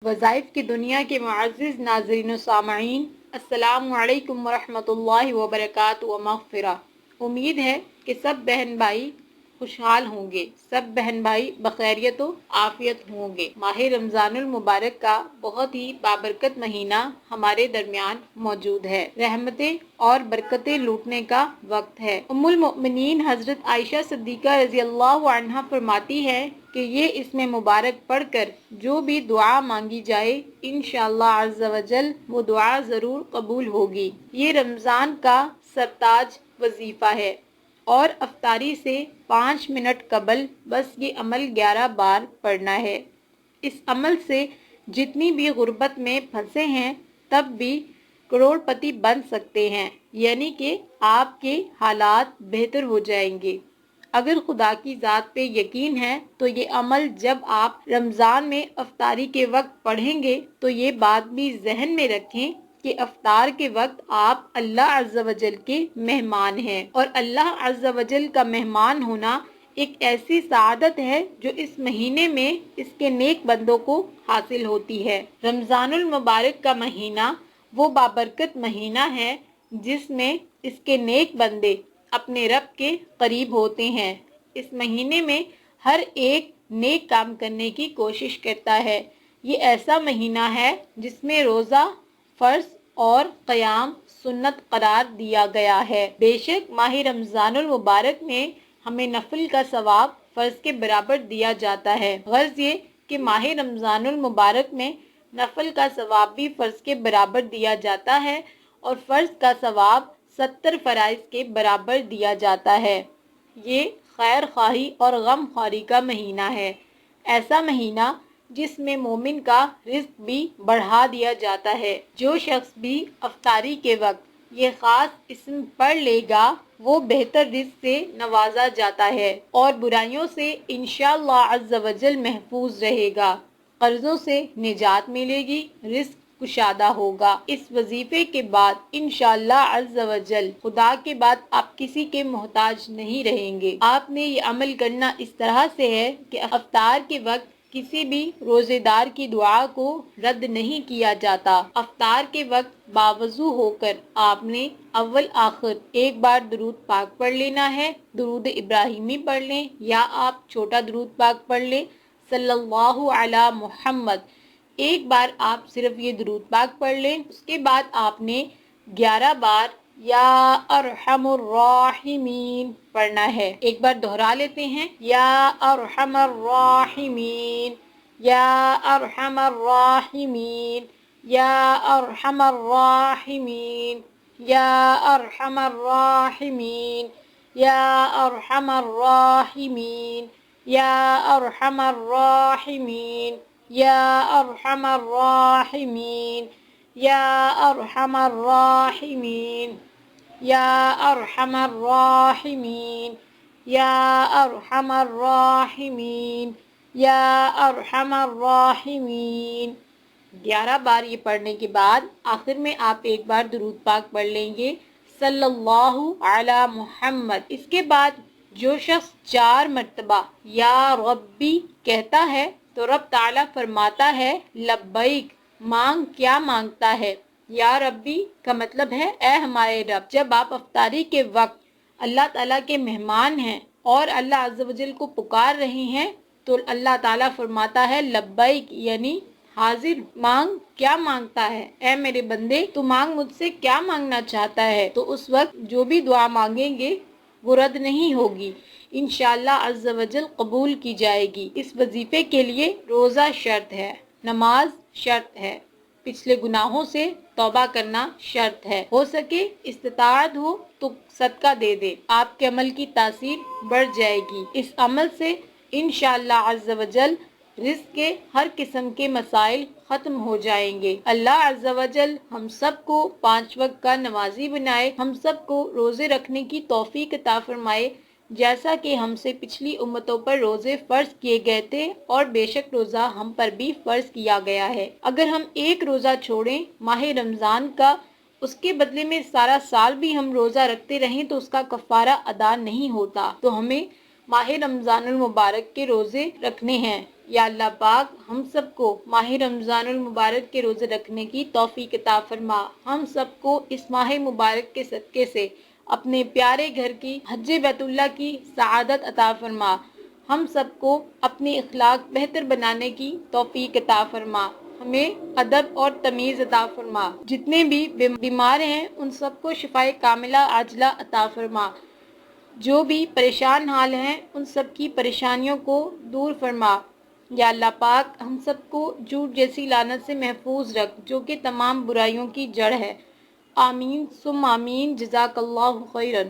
وظائف کی دنیا کے معزز ناظرین و سامعین، السلام علیکم ورحمۃ اللہ وبرکاتہ و مغفرہ۔ امید ہے کہ سب بہن بھائی خوشحال ہوں گے، سب بہن بھائی بخیریت و عافیت ہوں گے۔ ماہ رمضان المبارک کا بہت ہی بابرکت مہینہ ہمارے درمیان موجود ہے۔ رحمتیں اور برکتیں لوٹنے کا وقت ہے۔ ام المؤمنین حضرت عائشہ صدیقہ رضی اللہ عنہا فرماتی ہے کہ یہ اس میں مبارک پڑھ کر جو بھی دعا مانگی جائے انشاءاللہ عز و جل وہ دعا ضرور قبول ہوگی۔ یہ رمضان کا سرتاج وظیفہ ہے اور افطاری سے 5 منٹ قبل بس یہ عمل 11 بار پڑھنا ہے۔ اس عمل سے جتنی بھی غربت میں پھنسے ہیں تب بھی کروڑ پتی بن سکتے ہیں، یعنی کہ آپ کے حالات بہتر ہو جائیں گے۔ اگر خدا کی ذات پہ یقین ہے تو یہ عمل جب آپ رمضان میں افطاری کے وقت پڑھیں گے تو یہ بات بھی ذہن میں رکھیں کہ افطار کے وقت آپ اللہ عز و جل کے مہمان ہیں، اور اللہ عز و جل کا مہمان ہونا ایک ایسی سعادت ہے جو اس مہینے میں اس کے نیک بندوں کو حاصل ہوتی ہے۔ رمضان المبارک کا مہینہ وہ بابرکت مہینہ ہے جس میں اس کے نیک بندے اپنے رب کے قریب ہوتے ہیں۔ اس مہینے میں ہر ایک نیک کام کرنے کی کوشش کرتا ہے۔ یہ ایسا مہینہ ہے جس میں روزہ فرض اور قیام سنت قرار دیا گیا ہے۔ بے شک ماہ رمضان المبارک میں ہمیں نفل کا ثواب فرض کے برابر دیا جاتا ہے۔ غرض یہ کہ ماہ رمضان المبارک میں نفل کا ثواب بھی فرض کے برابر دیا جاتا ہے اور فرض کا ثواب 70 فرائض کے برابر دیا جاتا ہے۔ یہ خیر خواہی اور غم خواری کا مہینہ ہے، ایسا مہینہ جس میں مومن کا رزق بھی بڑھا دیا جاتا ہے۔ جو شخص بھی افطاری کے وقت یہ خاص اسم پڑھ لے گا وہ بہتر رزق سے نوازا جاتا ہے اور برائیوں سے انشاءاللہ عز و جل محفوظ رہے گا، قرضوں سے نجات ملے گی، رزق کشادہ ہوگا۔ اس وظیفے کے بعد انشاءاللہ عز و جل خدا کے بعد آپ کسی کے محتاج نہیں رہیں گے۔ آپ نے یہ عمل کرنا اس طرح سے ہے کہ افطار کے وقت کسی بھی روزے دار کی دعا کو رد نہیں کیا جاتا۔ افطار کے وقت باوضو ہو کر آپ نے اول آخر ایک بار درود پاک پڑھ لینا ہے، درود ابراہیمی پڑھ لیں یا آپ چھوٹا درود پاک پڑھ لیں، صلی اللہ علی محمد۔ ایک بار آپ صرف یہ درود پاک پڑھ لیں، اس کے بعد آپ نے 11 بار یا ارحم الراحمین پڑھنا ہے۔ ایک بار دہرا لیتے ہیں، یا ارحم الراحمین، یا ارحم الراحمین، یا ارحم الراحمین، یا ارحم الراحمین، یا ارحم الراحمین، یا ارحم الراحمین، یا ارحم الراحمین، یا ارحم الراحمین، یا ارحم الراحمین، یا ارحم الراحمین، یا ارحم الراحمین۔ 11 بار یہ پڑھنے کے بعد آخر میں آپ ایک بار درود پاک پڑھ لیں گے، صلی اللہ علی محمد۔ اس کے بعد جو شخص 4 مرتبہ یا ربی کہتا ہے تو رب تعالیٰ فرماتا ہے لبیک، مانگ کیا مانگتا ہے؟ یا ربی کا مطلب ہے اے ہمارے رب۔ جب آپ افطاری کے وقت اللہ تعالیٰ کے مہمان ہیں اور اللہ عز و جل کو پکار رہے ہیں تو اللہ تعالیٰ فرماتا ہے لبیک، یعنی حاضر، مانگ کیا مانگتا ہے؟ اے میرے بندے تو مانگ مجھ سے کیا مانگنا چاہتا ہے؟ تو اس وقت جو بھی دعا مانگیں گے وہ رد نہیں ہوگی، انشاءاللہ عز و جل قبول کی جائے گی۔ اس وظیفے کے لیے روزہ شرط ہے، نماز شرط ہے، پچھلے گناہوں سے توبہ کرنا شرط ہے، ہو سکے استطاعت ہو تو صدقہ دے دے، آپ کے عمل کی تاثیر بڑھ جائے گی۔ اس عمل سے انشاءاللہ عز و جل رزق کے ہر قسم کے مسائل ختم ہو جائیں گے۔ اللہ عز و جل ہم سب کو 5 وقت کا نمازی بنائے، ہم سب کو روزے رکھنے کی توفیق عطا فرمائے، جیسا کہ ہم سے پچھلی امتوں پر روزے فرض کیے گئے تھے اور بے شک روزہ ہم پر بھی فرض کیا گیا ہے۔ اگر ہم ایک روزہ چھوڑیں ماہ رمضان کا، اس کے بدلے میں سارا سال بھی ہم روزہ رکھتے رہیں تو اس کا کفارہ ادا نہیں ہوتا، تو ہمیں ماہ رمضان المبارک کے روزے رکھنے ہیں۔ یا اللہ پاک ہم سب کو ماہ رمضان المبارک کے روزے رکھنے کی توفیق عطا فرما۔ ہم سب کو اس ماہ مبارک کے صدقے سے اپنے پیارے گھر کی حج بیت اللہ کی سعادت عطا فرما۔ ہم سب کو اپنے اخلاق بہتر بنانے کی توفیق عطا فرما۔ ہمیں ادب اور تمیز عطا فرما۔ جتنے بھی بیمار ہیں ان سب کو شفائے کاملہ عاجلہ عطا فرما۔ جو بھی پریشان حال ہیں ان سب کی پریشانیوں کو دور فرما۔ یا اللہ پاک ہم سب کو جھوٹ جیسی لعنت سے محفوظ رکھ جو کہ تمام برائیوں کی جڑ ہے۔ آمین ثم آمین۔ جزاک اللہ خیرا۔